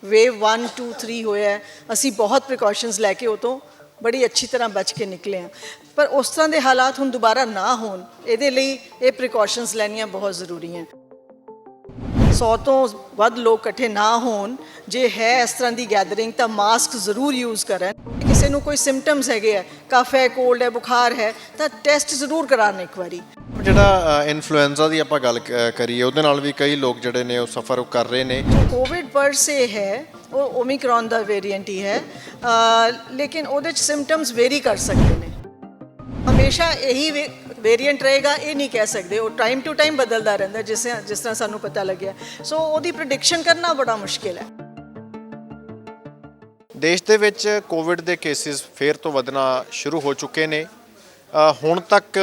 Wave 1 2 3 ਹੋਇਆ ਹੈ, ਅਸੀਂ ਬਹੁਤ ਪ੍ਰੀਕਾਸ਼ਨਸ ਲੈ ਕੇ ਉਹ ਤੋਂ ਬੜੀ ਅੱਛੀ ਤਰ੍ਹਾਂ ਬਚ ਕੇ ਨਿਕਲੇ ਹਾਂ। ਪਰ ਉਸ ਤਰ੍ਹਾਂ ਦੇ ਹਾਲਾਤ ਹੁਣ ਦੁਬਾਰਾ ਨਾ ਹੋਣ, ਇਹਦੇ ਲਈ ਇਹ ਪ੍ਰੀਕਾਸ਼ਨਸ ਲੈਣੀਆਂ ਬਹੁਤ ਜ਼ਰੂਰੀ ਹੈ। 100 ਤੋਂ ਵੱਧ ਲੋਕ ਇਕੱਠੇ ਨਾ ਹੋਣ, ਜੇ ਹੈ ਇਸ ਤਰ੍ਹਾਂ ਦੀ ਗੈਦਰਿੰਗ ਤਾਂ ਮਾਸਕ ਜ਼ਰੂਰ ਯੂਜ਼ ਕਰਨ। ਕਿਸੇ ਨੂੰ ਕੋਈ ਸਿੰਪਟਮਸ ਹੈਗੇ ਆ, ਕਫ ਹੈ, ਕੋਲਡ ਹੈ, ਬੁਖਾਰ ਹੈ, ਤਾਂ ਟੈਸਟ ਜ਼ਰੂਰ ਕਰਾਉਣ ਇੱਕ ਵਾਰੀ। ਜਿਹੜਾ ਇਨਫਲੂਐਂਜ਼ਾ ਦੀ ਆਪਾਂ ਗੱਲ ਕਰੀਏ, ਉਹਦੇ ਨਾਲ ਵੀ ਕਈ ਲੋਕ ਜਿਹੜੇ ਨੇ ਉਹ ਸਫਰ ਕਰ ਰਹੇ ਨੇ। ਕੋਵਿਡ ਪਰ ਸੇ ਹੈ, ਉਹ ਓਮਿਕਰੋਨ ਦਾ ਵੇਰੀਐਂਟ ਹੀ ਹੈ, ਲੇਕਿਨ ਉਹਦੇ 'ਚ ਸਿੰਪਟਮਸ ਵੇਰੀ ਕਰ ਸਕਦੇ ਨੇ। ਹਮੇਸ਼ਾ ਇਹੀ ਵੇਰੀਐਂਟ ਰਹੇਗਾ ਇਹ ਨਹੀਂ ਕਹਿ ਸਕਦੇ, ਉਹ ਟਾਈਮ ਟੂ ਟਾਈਮ ਬਦਲਦਾ ਰਹਿੰਦਾ, ਜਿਸ ਤਰ੍ਹਾਂ ਸਾਨੂੰ ਪਤਾ ਲੱਗਿਆ। ਸੋ ਉਹਦੀ ਪ੍ਰੈਡਿਕਸ਼ਨ ਕਰਨਾ ਬੜਾ ਮੁਸ਼ਕਿਲ ਹੈ। ਦੇਸ਼ ਦੇ ਵਿੱਚ ਕੋਵਿਡ ਦੇ ਕੇਸਿਸ ਫੇਰ ਤੋਂ ਵਧਣਾ ਸ਼ੁਰੂ ਹੋ ਚੁੱਕੇ ਨੇ। ਹੁਣ ਤੱਕ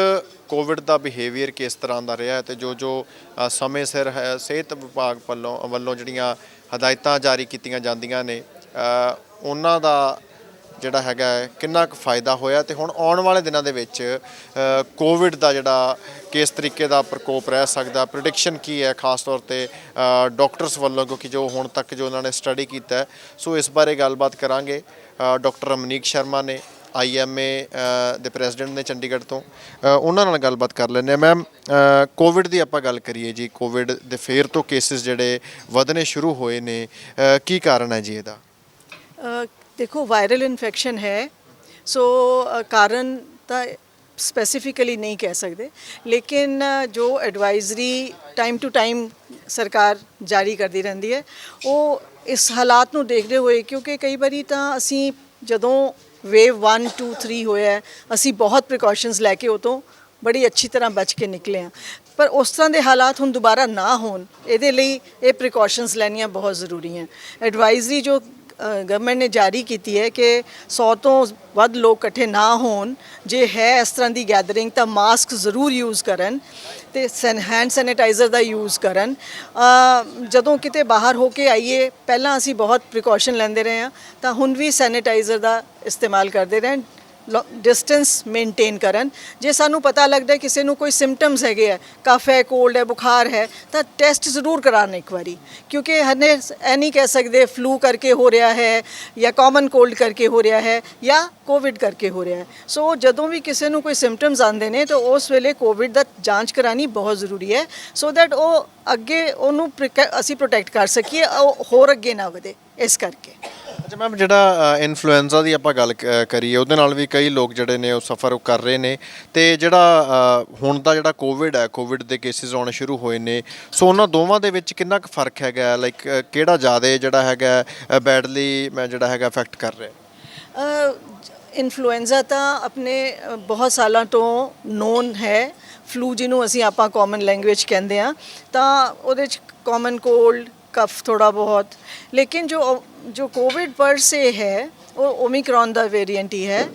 ਕੋਵਿਡ ਦਾ ਬਿਹੇਵੀਅਰ ਕਿਸ ਤਰ੍ਹਾਂ ਦਾ ਰਿਹਾ ਤੇ ਜੋ ਸਮੇਂ ਸਿਰ ਹੈ ਸਿਹਤ ਵਿਭਾਗ ਵੱਲੋਂ ਜਿਹੜੀਆਂ ਹਦਾਇਤਾਂ ਜਾਰੀ ਕੀਤੀਆਂ ਜਾਂਦੀਆਂ ਨੇ, ਉਹਨਾਂ ਦਾ ਜਿਹੜਾ ਹੈਗਾ ਕਿੰਨਾ ਕੁ ਫਾਇਦਾ ਹੋਇਆ ਤੇ ਹੁਣ ਆਉਣ ਵਾਲੇ ਦਿਨਾਂ ਦੇ ਵਿੱਚ ਕੋਵਿਡ ਦਾ ਜਿਹੜਾ ਕਿਸ ਤਰੀਕੇ ਦਾ ਪ੍ਰਕੋਪ ਰਹਿ ਸਕਦਾ, ਪ੍ਰੈਡਿਕਸ਼ਨ ਕੀ ਹੈ ਖਾਸ ਤੌਰ ਤੇ ਡਾਕਟਰਸ ਵੱਲੋਂ, ਕਿਉਂਕਿ ਜੋ ਹੁਣ ਤੱਕ ਜੋ ਉਹਨਾਂ ਨੇ ਸਟੱਡੀ ਕੀਤਾ ਹੈ। ਸੋ ਇਸ ਬਾਰੇ ਗੱਲਬਾਤ ਕਰਾਂਗੇ। ਡਾਕਟਰ ਅਮਨੀਕ ਸ਼ਰਮਾ ਨੇ, IMA ਦੇ ਪ੍ਰੈਜ਼ੀਡੈਂਟ ਨੇ ਚੰਡੀਗੜ੍ਹ ਤੋਂ, ਉਹਨਾਂ ਨਾਲ ਗੱਲਬਾਤ ਕਰ ਲੈਂਦੇ ਹਾਂ। ਮੈਮ, ਕੋਵਿਡ ਦੀ ਆਪਾਂ ਗੱਲ ਕਰੀਏ ਜੀ, ਕੋਵਿਡ ਦੇ ਫੇਰ ਤੋਂ ਕੇਸਿਸ ਜਿਹੜੇ ਵਧਣੇ ਸ਼ੁਰੂ ਹੋਏ ਨੇ, ਕੀ ਕਾਰਨ ਹੈ ਜੀ ਇਹਦਾ? ਦੇਖੋ, ਵਾਇਰਲ ਇਨਫੈਕਸ਼ਨ ਹੈ, ਸੋ ਕਾਰਨ ਤਾਂ ਸਪੈਸੀਫਿਕਲੀ ਨਹੀਂ ਕਹਿ ਸਕਦੇ, ਲੇਕਿਨ ਜੋ ਐਡਵਾਈਜ਼ਰੀ ਟਾਈਮ ਟੂ ਟਾਈਮ ਸਰਕਾਰ ਜਾਰੀ ਕਰਦੀ ਰਹਿੰਦੀ ਹੈ, ਉਹ ਇਸ ਹਾਲਾਤ ਨੂੰ ਦੇਖਦੇ ਹੋਏ, ਕਿਉਂਕਿ ਕਈ ਵਾਰੀ ਤਾਂ ਅਸੀਂ ਜਦੋਂ ਵੇਵ 1 2 3 ਹੋਇਆ ਹੈ, ਅਸੀਂ ਬਹੁਤ ਪ੍ਰੀਕਾਸ਼ਨਸ ਲੈ ਕੇ ਉਹ ਤੋਂ ਬੜੀ ਅੱਛੀ ਤਰ੍ਹਾਂ ਬਚ ਕੇ ਨਿਕਲੇ ਹਾਂ। ਪਰ ਉਸ ਤਰ੍ਹਾਂ ਦੇ ਹਾਲਾਤ ਹੁਣ ਦੁਬਾਰਾ ਨਾ ਹੋਣ, ਇਹਦੇ ਲਈ ਇਹ ਪ੍ਰੀਕਾਸ਼ਨਸ ਲੈਣੀਆਂ ਬਹੁਤ ਜ਼ਰੂਰੀ ਹੈ। ਐਡਵਾਈਜ਼ਰੀ ਜੋ ਗਵਰਨਮੈਂਟ ਨੇ ਜਾਰੀ ਕੀਤੀ ਹੈ ਕਿ 100 ਤੋਂ ਵੱਧ ਲੋਕ ਇਕੱਠੇ ਨਾ ਹੋਣ, ਜੇ ਹੈ ਇਸ ਤਰ੍ਹਾਂ ਦੀ ਗੈਦਰਿੰਗ ਤਾਂ ਮਾਸਕ ਜ਼ਰੂਰ ਯੂਜ਼ ਕਰਨ ਤੇ ਹੈਂਡ ਸੈਨੀਟਾਈਜ਼ਰ ਦਾ ਯੂਜ਼ ਕਰਨ। ਜਦੋਂ ਕਿਤੇ ਬਾਹਰ ਹੋ ਕੇ ਆਈਏ, ਪਹਿਲਾਂ ਅਸੀਂ ਬਹੁਤ ਪ੍ਰੀਕਾਸ਼ਨ ਲੈਂਦੇ ਰਹੇ ਹਾਂ, ਤਾਂ ਹੁਣ ਵੀ ਸੈਨੀਟਾਈਜ਼ਰ ਦਾ ਇਸਤੇਮਾਲ ਕਰਦੇ ਰਹਿਣ, ਡਿਸਟੈਂਸ ਮੇਨਟੇਨ ਕਰਨ। ਜੇ ਸਾਨੂੰ ਪਤਾ ਲੱਗਦਾ ਕਿਸੇ ਨੂੰ ਕੋਈ ਸਿੰਪਟਮਸ ਹੈਗੇ ਆ, ਕਫ ਹੈ, ਕੋਲਡ ਹੈ, ਬੁਖਾਰ ਹੈ, ਤਾਂ ਟੈਸਟ ਜ਼ਰੂਰ ਕਰਾਉਣ ਇੱਕ ਵਾਰੀ, ਕਿਉਂਕਿ ਹਨੇ ਇਹ ਨਹੀਂ ਕਹਿ ਸਕਦੇ ਫਲੂ ਕਰਕੇ ਹੋ ਰਿਹਾ ਹੈ ਜਾਂ ਕਾਮਨ ਕੋਲਡ ਕਰਕੇ ਹੋ ਰਿਹਾ ਹੈ ਜਾਂ ਕੋਵਿਡ ਕਰਕੇ ਹੋ ਰਿਹਾ ਹੈ। ਸੋ ਜਦੋਂ ਵੀ ਕਿਸੇ ਨੂੰ ਕੋਈ ਸਿੰਪਟਮਸ ਆਉਂਦੇ ਨੇ ਤਾਂ ਉਸ ਵੇਲੇ ਕੋਵਿਡ ਦਾ ਜਾਂਚ ਕਰਾਉਣੀ ਬਹੁਤ ਜ਼ਰੂਰੀ ਹੈ, ਸੋ ਦੈਟ ਉਹ ਅੱਗੇ ਉਹਨੂੰ ਅਸੀਂ ਪ੍ਰੋਟੈਕਟ ਕਰ ਸਕੀਏ, ਉਹ ਹੋਰ ਅੱਗੇ ਨਾ ਵਧੇ, ਇਸ ਕਰਕੇ। ਅੱਛਾ ਮੈਮ, ਜਿਹੜਾ ਇਨਫਲੂਐਂਜ਼ਾ ਦੀ ਆਪਾਂ ਗੱਲ ਕਰੀਏ, ਉਹਦੇ ਨਾਲ ਵੀ ਕਈ ਲੋਕ ਜਿਹੜੇ ਨੇ ਉਹ ਸਫਰ ਕਰ ਰਹੇ ਨੇ, ਤੇ ਜਿਹੜਾ ਹੁਣ ਦਾ ਜਿਹੜਾ ਕੋਵਿਡ ਹੈ, ਕੋਵਿਡ ਦੇ ਕੇਸਿਸ ਆਉਣੇ ਸ਼ੁਰੂ ਹੋਏ ਨੇ, ਸੋ ਉਹਨਾਂ ਦੋਵਾਂ ਦੇ ਵਿੱਚ ਕਿੰਨਾ ਕੁ ਫਰਕ ਹੈਗਾ? ਲਾਈਕ ਕਿਹੜਾ ਜ਼ਿਆਦਾ ਜਿਹੜਾ ਹੈਗਾ ਬੈਡਲੀ ਜਿਹੜਾ ਹੈਗਾ ਇਫੈਕਟ ਕਰ ਰਿਹਾ? ਇਨਫਲੂਐਂਜ਼ਾ ਤਾਂ ਆਪਣੇ ਬਹੁਤ ਸਾਲਾਂ ਤੋਂ ਨੋਨ ਹੈ, ਫਲੂ ਜਿਹਨੂੰ ਅਸੀਂ ਆਪਾਂ ਕਾਮਨ ਲੈਂਗੁਏਜ ਕਹਿੰਦੇ ਹਾਂ, ਤਾਂ ਉਹਦੇ 'ਚ ਕਾਮਨ ਕੋਲਡ, ਕਫ ਥੋੜਾ ਬਹੁਤ, लेकिन जो कोविड पर से है वो ओमिक्रॉन ਦਾ ਵੇਰੀਐਂਟ ਹੀ ਹੈ,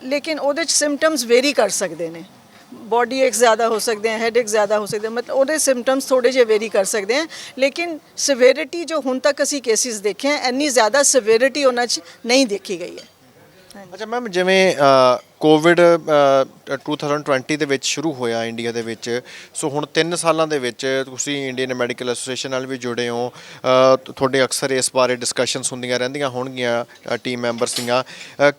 ਲੇਕਿਨ ਉਹਦੇ 'ਚ ਸਿੰਪਟਮਸ ਵੇਰੀ ਕਰ ਸਕਦੇ ਨੇ। ਬੋਡੀ ਏਕ ਜ਼ਿਆਦਾ ਹੋ ਸਕਦੇ हैं, हेड एक ज़्यादा हो सकते हैं, मतलब ਉਹਦੇ ਸਿੰਪਟਮਸ ਥੋੜ੍ਹੇ ਜਿਹੇ ਵੇਰੀ ਕਰ ਸਕਦੇ हैं, ਲੇਕਿਨ ਸਿਵਿਅਰਿਟੀ ਜੋ ਹੁਣ ਤੱਕ ਅਸੀਂ ਕੇਸਿਸ ਦੇਖੇ ਹੈ, ਇੰਨੀ ਜ਼ਿਆਦਾ ਸਿਵਿਅਰਿਟੀ ਉਹਨਾਂ 'ਚ ਨਹੀਂ ਦੇਖੀ ਗਈ ਹੈ। ਅੱਛਾ ਮੈਮ, ਜਿਵੇਂ ਕੋਵਿਡ 2020 ਦੇ ਵਿੱਚ ਸ਼ੁਰੂ ਹੋਇਆ ਇੰਡੀਆ ਦੇ ਵਿੱਚ, ਸੋ ਹੁਣ 3 ਸਾਲਾਂ ਦੇ ਵਿੱਚ ਤੁਸੀਂ ਇੰਡੀਅਨ ਮੈਡੀਕਲ ਐਸੋਸੀਏਸ਼ਨ ਨਾਲ ਵੀ ਜੁੜੇ ਹੋ, ਤੁਹਾਡੇ ਅਕਸਰ ਇਸ ਬਾਰੇ ਡਿਸਕਸ਼ਨਸ ਹੁੰਦੀਆਂ ਰਹਿੰਦੀਆਂ ਹੋਣਗੀਆਂ ਟੀਮ ਮੈਂਬਰਸ ਦੀਆਂ।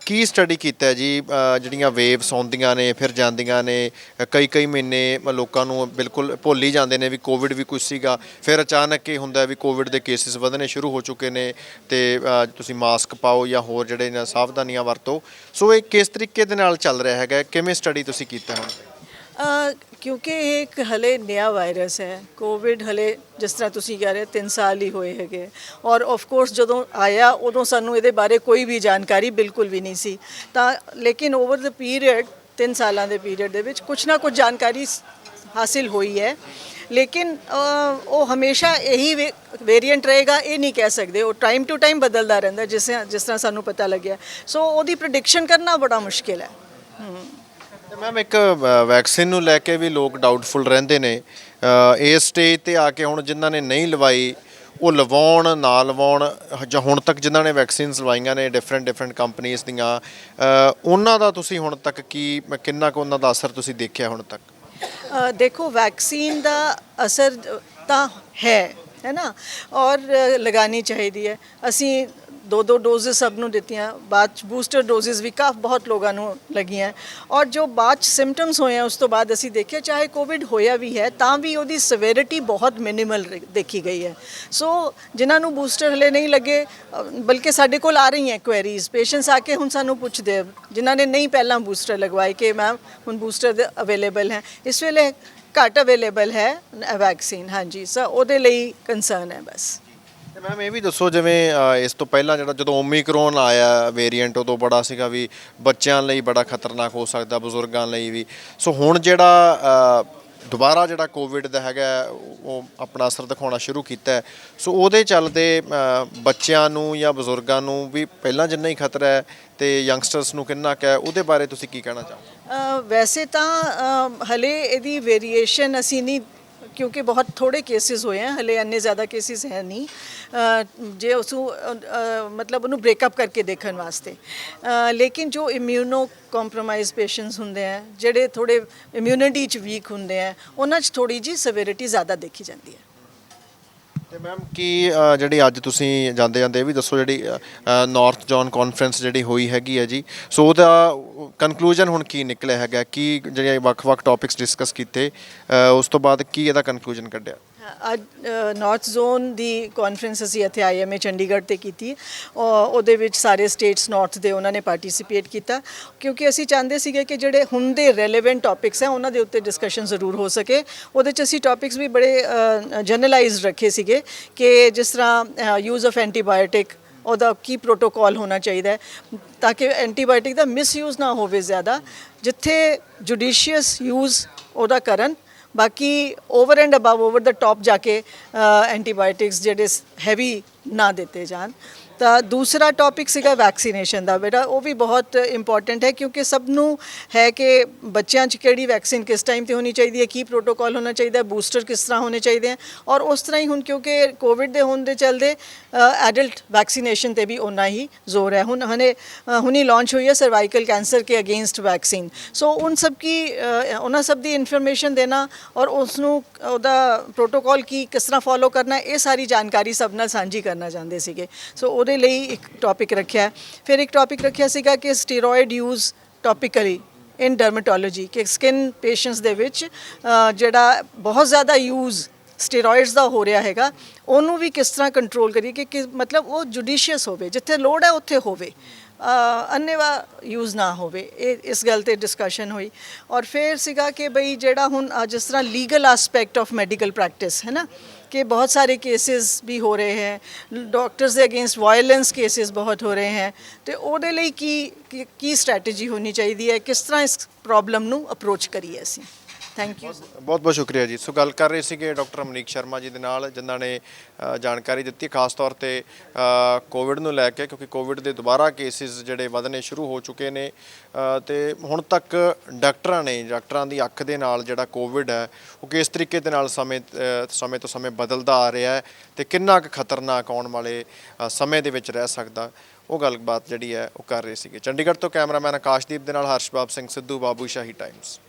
ਕੀ ਸਟੱਡੀ ਕੀਤਾ ਜੀ? ਜਿਹੜੀਆਂ ਵੇਵਸ ਆਉਂਦੀਆਂ ਨੇ ਫਿਰ ਜਾਂਦੀਆਂ ਨੇ, ਕਈ ਮਹੀਨੇ ਲੋਕਾਂ ਨੂੰ ਬਿਲਕੁਲ ਭੁੱਲ ਹੀ ਜਾਂਦੇ ਨੇ ਵੀ ਕੋਵਿਡ ਵੀ ਕੁਛ ਸੀਗਾ, ਫਿਰ ਅਚਾਨਕ ਇਹ ਹੁੰਦਾ ਵੀ ਕੋਵਿਡ ਦੇ ਕੇਸਿਸ ਵਧਣੇ ਸ਼ੁਰੂ ਹੋ ਚੁੱਕੇ ਨੇ ਤੇ ਤੁਸੀਂ ਮਾਸਕ ਪਾਓ ਜਾਂ ਹੋਰ ਜਿਹੜੇ ਨੇ ਸਾਵਧਾਨੀਆਂ ਵਰਤੋ। ਸੋ ਇਹ ਕਿਸ ਤਰੀਕੇ ਦੇ ਨਾਲ ਚੱਲ ਰਿਹਾ ਹੈਗਾ, ਕਿਵੇਂ ਸਟੱਡੀ ਤੁਸੀਂ ਕੀਤਾ ਹੁਣ? ਕਿਉਂਕਿ ਇਹ ਇੱਕ ਹਲੇ ਨਵਾਂ ਵਾਇਰਸ ਹੈ, ਕੋਵਿਡ ਹਲੇ ਜਿਸ ਤਰ੍ਹਾਂ ਤੁਸੀਂ ਕਹਿ ਰਹੇ 3 ਸਾਲ ਹੀ ਹੋਏ ਹੈਗੇ, ਔਰ ਆਫ ਕੋਰਸ ਜਦੋਂ ਆਇਆ ਉਦੋਂ ਸਾਨੂੰ ਇਹਦੇ ਬਾਰੇ ਕੋਈ ਵੀ ਜਾਣਕਾਰੀ ਬਿਲਕੁਲ ਵੀ ਨਹੀਂ ਸੀ, ਤਾਂ ਲੇਕਿਨ ਓਵਰ ਦ ਪੀਰੀਅਡ 3 ਸਾਲਾਂ ਦੇ ਪੀਰੀਅਡ ਦੇ ਵਿੱਚ ਕੁਛ ਨਾ ਕੁਛ ਜਾਣਕਾਰੀ ਹਾਸਿਲ ਹੋਈ ਹੈ, ਲੇਕਿਨ ਉਹ ਹਮੇਸ਼ਾ ਇਹੀ ਵੇਰੀਐਂਟ ਰਹੇਗਾ ਇਹ ਨਹੀਂ ਕਹਿ ਸਕਦੇ, ਉਹ ਟਾਈਮ ਟੂ ਟਾਈਮ ਬਦਲਦਾ ਰਹਿੰਦਾ, ਜਿਸ ਤਰ੍ਹਾਂ ਸਾਨੂੰ ਪਤਾ ਲੱਗਿਆ। ਸੋ ਉਹਦੀ ਪ੍ਰੈਡਿਕਸ਼ਨ ਕਰਨਾ ਬੜਾ ਮੁਸ਼ਕਿਲ ਹੈ। ਮੈਮ, ਇੱਕ ਵੈਕਸੀਨ ਨੂੰ ਲੈ ਕੇ ਵੀ ਲੋਕ ਡਾਊਟਫੁਲ ਰਹਿੰਦੇ ਨੇ ਇਸ ਸਟੇਜ ਤੇ ਆ ਕੇ। ਹੁਣ ਜਿਨ੍ਹਾਂ ਨੇ ਨਹੀਂ ਲਵਾਈ ਉਹ ਲਵਾਉਣ ਨਾ ਲਵਾਉਣ, ਜਾਂ ਹੁਣ ਤੱਕ ਜਿਨ੍ਹਾਂ ਨੇ ਵੈਕਸੀਨਸ ਲਵਾਈਆਂ ਨੇ ਡਿਫਰੈਂਟ ਕੰਪਨੀਜ਼ ਦੀਆਂ, ਉਹਨਾਂ ਦਾ ਤੁਸੀਂ ਹੁਣ ਤੱਕ ਕਿੰਨਾ ਕੁ ਉਹਨਾਂ ਦਾ ਅਸਰ ਤੁਸੀਂ ਦੇਖਿਆ ਹੁਣ ਤੱਕ? ਦੇਖੋ, ਵੈਕਸੀਨ ਦਾ ਅਸਰ ਤਾਂ ਹੈ, ਹੈ ਨਾ, ਔਰ ਲਗਾਉਣੀ ਚਾਹੀਦੀ ਹੈ। ਅਸੀਂ ਦੋ ਡੋਜ਼ਸ ਸਭ ਨੂੰ ਦਿੱਤੀਆਂ, ਬਾਅਦ 'ਚ ਬੂਸਟਰ ਡੋਜ਼ਸ ਵੀ ਬਹੁਤ ਲੋਕਾਂ ਨੂੰ ਲੱਗੀਆਂ, ਔਰ ਜੋ ਬਾਅਦ 'ਚ ਸਿੰਪਟਮਸ ਹੋਏ ਆ ਉਸ ਤੋਂ ਬਾਅਦ ਅਸੀਂ ਦੇਖਿਆ ਚਾਹੇ ਕੋਵਿਡ ਹੋਇਆ ਵੀ ਹੈ ਤਾਂ ਵੀ ਉਹਦੀ ਸਵੇਰਿਟੀ ਬਹੁਤ ਮਿਨੀਮਲ ਦੇਖੀ ਗਈ ਹੈ। ਸੋ ਜਿਨ੍ਹਾਂ ਨੂੰ ਬੂਸਟਰ ਹਲੇ ਨਹੀਂ ਲੱਗੇ, ਬਲਕਿ ਸਾਡੇ ਕੋਲ ਆ ਰਹੀਆਂ ਕੁਐਰੀਜ਼, ਪੇਸ਼ੈਂਟਸ ਆ ਕੇ ਹੁਣ ਸਾਨੂੰ ਪੁੱਛਦੇ ਆ ਜਿਨ੍ਹਾਂ ਨੇ ਨਹੀਂ ਪਹਿਲਾਂ ਬੂਸਟਰ ਲਗਵਾਏ ਕਿ ਮੈਮ ਹੁਣ ਬੂਸਟਰ ਅਵੇਲੇਬਲ ਹੈ, ਇਸ ਵੇਲੇ ਘੱਟ ਅਵੇਲੇਬਲ ਹੈ ਵੈਕਸੀਨ। ਹਾਂਜੀ ਸਰ, ਉਹਦੇ ਲਈ ਕੰਸਰਨ ਹੈ ਬਸ। ਤੇ ਮੈਮ ਇਹ ਵੀ ਦੱਸੋ, ਜਿਵੇਂ ਇਸ ਤੋਂ ਪਹਿਲਾਂ ਜਦੋਂ ਓਮੀਕਰੋਨ ਆਇਆ ਵੇਰੀਐਂਟ, ਉਦੋਂ ਬੜਾ ਸੀਗਾ ਵੀ ਬੱਚਿਆਂ ਲਈ ਬੜਾ ਖਤਰਨਾਕ ਹੋ ਸਕਦਾ, ਬਜ਼ੁਰਗਾਂ ਲਈ ਵੀ। ਸੋ ਹੁਣ ਜਿਹੜਾ ਦੁਬਾਰਾ ਜਿਹੜਾ ਕੋਵਿਡ ਦਾ ਹੈਗਾ ਉਹ ਆਪਣਾ ਅਸਰ ਦਿਖਾਉਣਾ ਸ਼ੁਰੂ ਕੀਤਾ ਹੈ, ਸੋ ਉਹਦੇ ਚੱਲਦੇ ਬੱਚਿਆਂ ਨੂੰ ਜਾਂ ਬਜ਼ੁਰਗਾਂ ਨੂੰ ਵੀ ਪਹਿਲਾਂ ਜਿੰਨਾ ਹੀ ਖਤਰਾ ਹੈ ਤੇ ਯੰਗਸਟਰਸ ਨੂੰ ਕਿੰਨਾ ਕੁ ਹੈ, ਉਹਦੇ ਬਾਰੇ ਤੁਸੀਂ ਕੀ ਕਹਿਣਾ ਚਾਹੋਗੇ? ਵੈਸੇ ਤਾਂ ਹਲੇ ਇਹਦੀ ਵੇਰੀਏਸ਼ਨ ਅਸੀਂ ਨਹੀਂ, ਕਿਉਂਕਿ ਬਹੁਤ ਥੋੜੇ ਕੇਸਿਸ ਹੋਏ ਹੈ ਹਲੇ, ਇੰਨੇ ਜ਼ਿਆਦਾ ਕੇਸਿਸ ਹੈ ਨਹੀਂ ਜੇ ਉਸ ਮਤਲਬ ਉਹਨੂੰ ਬ੍ਰੇਕਅਪ ਕਰਕੇ ਦੇਖਣ ਵਾਸਤੇ। ਲੇਕਿਨ ਜੋ ਇਮਿਊਨੋ ਕੰਪਰੋਮਾਈਜ਼ ਪੇਸ਼ੈਂਟਸ ਹੁੰਦੇ ਹੈ, ਜਿਹੜੇ ਥੋੜੇ ਇਮਿਊਨਿਟੀ 'ਚ ਵੀਕ ਹੁੰਦੇ ਹੈ, ਉਹਨਾਂ 'ਚ ਥੋੜੀ ਜੀ ਸਿਵਿਰਿਟੀ ਜ਼ਿਆਦਾ ਦੇਖੀ ਜਾਂਦੀ ਹੈ। ਤੇ ਮੈਮ ਕੀ ਜਿਹੜੀ ਅੱਜ ਤੁਸੀਂ ਜਾਂਦੇ ਜਾਂਦੇ ਇਹ ਵੀ ਦੱਸੋ, ਜਿਹੜੀ ਨਾਰਥ ਜ਼ੋਨ ਕਾਨਫਰੰਸ ਜਿਹੜੀ ਹੋਈ ਹੈਗੀ ਹੈ ਜੀ, ਸੋ ਉਹਦਾ ਕਨਕਲੂਜਨ ਹੁਣ ਕੀ ਨਿਕਲਿਆ ਹੈਗਾ, ਕੀ ਜਿਹੜੇ ਵੱਖ-ਵੱਖ ਟੌਪਿਕਸ ਡਿਸਕਸ ਕੀਤੇ, ਉਸ ਤੋਂ ਬਾਅਦ ਕੀ ਇਹਦਾ ਕਨਕਲੂਜਨ ਕੱਢਿਆ? ਅੱਜ ਨਾਰਥ ਜ਼ੋਨ ਦੀ ਕਾਨਫਰੰਸ ਅਸੀਂ ਇੱਥੇ IMA ਚੰਡੀਗੜ੍ਹ 'ਤੇ ਕੀਤੀ, ਉਹਦੇ ਵਿੱਚ ਸਾਰੇ ਸਟੇਟਸ ਨਾਰਥ ਦੇ ਉਹਨਾਂ ਨੇ ਪਾਰਟਿਸਿਪੇਟ ਕੀਤਾ, ਕਿਉਂਕਿ ਅਸੀਂ ਚਾਹੁੰਦੇ ਸੀਗੇ ਕਿ ਜਿਹੜੇ ਹੁਣ ਦੇ ਰੈਲੇਵੈਂਟ ਟੌਪਿਕਸ ਹੈ ਉਹਨਾਂ ਦੇ ਉੱਤੇ ਡਿਸਕਸ਼ਨ ਜ਼ਰੂਰ ਹੋ ਸਕੇ। ਉਹਦੇ 'ਚ ਅਸੀਂ ਟੌਪਿਕਸ ਵੀ ਬੜੇ ਜਨਰਲਾਈਜ਼ਡ ਰੱਖੇ ਸੀਗੇ ਕਿ ਜਿਸ ਤਰ੍ਹਾਂ ਯੂਜ਼ ਆਫ ਐਂਟੀਬਾਇਓਟਿਕ, ਉਹਦਾ ਕੀ ਪ੍ਰੋਟੋਕੋਲ ਹੋਣਾ ਚਾਹੀਦਾ ਹੈ ਤਾਂ ਕਿ ਐਂਟੀਬਾਇਓਟਿਕ ਦਾ ਮਿਸਯੂਜ਼ ਨਾ ਹੋਵੇ ਜ਼ਿਆਦਾ, ਜਿੱਥੇ ਜੁਡੀਸ਼ੀਅਸ ਯੂਜ਼ ਉਹਦਾ ਕਰਨ, ਬਾਕੀ over and above over the top ਜਾ ਕੇ ਐਂਟੀਬਾਇਓਟਿਕਸ ਜਿਹੜੇ ਹੈਵੀ ਨਾ ਦਿੱਤੇ ਜਾਣ। ਤਾਂ ਦੂਸਰਾ ਟੌਪਿਕ ਸੀਗਾ ਵੈਕਸੀਨੇਸ਼ਨ ਦਾ, ਬੇਟਾ ਉਹ ਵੀ ਬਹੁਤ ਇੰਪੋਰਟੈਂਟ ਹੈ, ਕਿਉਂਕਿ ਸਭ ਨੂੰ ਹੈ ਕਿ ਬੱਚਿਆਂ 'ਚ ਕਿਹੜੀ ਵੈਕਸੀਨ ਕਿਸ ਟਾਈਮ 'ਤੇ ਹੋਣੀ ਚਾਹੀਦੀ ਹੈ, ਕੀ ਪ੍ਰੋਟੋਕੋਲ ਹੋਣਾ ਚਾਹੀਦਾ, ਬੂਸਟਰ ਕਿਸ ਤਰ੍ਹਾਂ ਹੋਣੇ ਚਾਹੀਦੇ ਹੈ, ਔਰ ਉਸ ਤਰ੍ਹਾਂ ਹੀ ਹੁਣ ਕਿਉਂਕਿ ਕੋਵਿਡ ਦੇ ਹੋਣ ਦੇ ਚੱਲਦੇ ਐਡਲਟ ਵੈਕਸੀਨੇਸ਼ਨ 'ਤੇ ਵੀ ਓਨਾ ਹੀ ਜ਼ੋਰ ਹੈ। ਹੁਣੀ ਲਾਂਚ ਹੋਈ ਹੈ ਸਰਵਾਈਕਲ ਕੈਂਸਰ ਕੇ ਅਗੇਂਸਟ ਵੈਕਸੀਨ, ਸੋ ਉਹਨਾਂ ਸਭ ਦੀ ਇਨਫੋਰਮੇਸ਼ਨ ਦੇਣਾ ਔਰ ਉਸ ਨੂੰ ਉਹਦਾ ਪ੍ਰੋਟੋਕੋਲ ਕਿਸ ਤਰ੍ਹਾਂ ਫੋਲੋ ਕਰਨਾ, ਇਹ ਸਾਰੀ ਜਾਣਕਾਰੀ ਸਭ ਨਾਲ ਸਾਂਝੀ ਕਰਨਾ ਚਾਹੁੰਦੇ ਸੀਗੇ। ਸੋ ਉਹਦੇ ਲਈ ਇੱਕ ਟੌਪਿਕ ਰੱਖਿਆ। ਫਿਰ ਇੱਕ ਟੌਪਿਕ ਰੱਖਿਆ ਸੀਗਾ ਕਿ ਸਟੀਰੋਇਡ ਯੂਜ਼ ਟੌਪਿਕਲੀ ਇਨ ਡਰਮੇਟੋਲੋਜੀ, ਕਿ ਸਕਿਨ ਪੇਸ਼ੈਂਟਸ ਦੇ ਵਿੱਚ ਜਿਹੜਾ ਬਹੁਤ ਜ਼ਿਆਦਾ ਯੂਜ਼ ਸਟੀਰੋਇਡਸ ਦਾ ਹੋ ਰਿਹਾ ਹੈਗਾ, ਉਹਨੂੰ ਵੀ ਕਿਸ ਤਰ੍ਹਾਂ ਕੰਟਰੋਲ ਕਰੀਏ ਕਿ ਮਤਲਬ ਉਹ ਜੁਡੀਸ਼ੀਅਸ ਹੋਵੇ, ਜਿੱਥੇ ਲੋੜ ਹੈ ਉੱਥੇ ਹੋਵੇ, ਅੰਨੇਵਾ ਯੂਜ਼ ਨਾ ਹੋਵੇ। ਇਹ ਇਸ ਗੱਲ 'ਤੇ ਡਿਸਕਸ਼ਨ ਹੋਈ। ਔਰ ਫਿਰ ਸੀਗਾ ਕਿ ਬਈ ਜਿਹੜਾ ਹੁਣ ਜਿਸ ਤਰ੍ਹਾਂ legal aspect of medical practice ਹੈ ਨਾ, कि बहुत सारे केसेस भी हो रहे हैं, डॉक्टर्स के अगेंस्ट वायलेंस केसेस बहुत हो रहे हैं, तो ਉਹਦੇ ਲਈ ਕੀ ਸਟ੍ਰੈਟਜੀ ਹੋਣੀ ਚਾਹੀਦੀ ਹੈ, ਕਿਸ ਤਰ੍ਹਾਂ ਇਸ ਪ੍ਰੋਬਲਮ ਨੂੰ ਅਪਰੋਚ ਕਰੀਏ ਅਸੀਂ। Thank you. ਬਹੁਤ ਬਹੁਤ ਸ਼ੁਕਰੀਆ ਜੀ। ਸੋ ਗੱਲ ਕਰ ਰਹੇ ਸੀਗੇ ਡਾਕਟਰ ਅਮਨੀਕ ਸ਼ਰਮਾ ਜੀ ਦੇ ਨਾਲ, ਜਿਨ੍ਹਾਂ ਨੇ ਜਾਣਕਾਰੀ ਦਿੱਤੀ ਖਾਸ ਤੌਰ 'ਤੇ ਕੋਵਿਡ ਨੂੰ ਲੈ ਕੇ, ਕਿਉਂਕਿ ਕੋਵਿਡ ਦੇ ਦੁਬਾਰਾ ਕੇਸਿਸ ਜਿਹੜੇ ਵਧਣੇ ਸ਼ੁਰੂ ਹੋ ਚੁੱਕੇ ਨੇ ਤੇ ਹੁਣ ਤੱਕ ਡਾਕਟਰਾਂ ਦੀ ਅੱਖ ਦੇ ਨਾਲ ਜਿਹੜਾ ਕੋਵਿਡ ਹੈ ਉਹ ਕਿਸ ਤਰੀਕੇ ਦੇ ਨਾਲ ਸਮੇਂ ਤੋਂ ਸਮੇਂ ਬਦਲਦਾ ਆ ਰਿਹਾ ਹੈ ਤੇ ਕਿੰਨਾ ਕੁ ਖਤਰਨਾਕ ਆਉਣ ਵਾਲੇ ਸਮੇਂ ਦੇ ਵਿੱਚ ਰਹਿ ਸਕਦਾ, ਉਹ ਗੱਲਬਾਤ ਜਿਹੜੀ ਹੈ ਉਹ ਕਰ ਰਹੇ ਸੀਗੇ। ਚੰਡੀਗੜ੍ਹ ਤੋਂ ਕੈਮਰਾਮੈਨ ਆਕਾਸ਼ਦੀਪ ਦੇ ਨਾਲ ਹਰਸ਼ਬਾਬ ਸਿੰਘ ਸਿੱਧੂ, ਬਾਬੂਸ਼ਾਹੀ ਟਾਈਮਸ।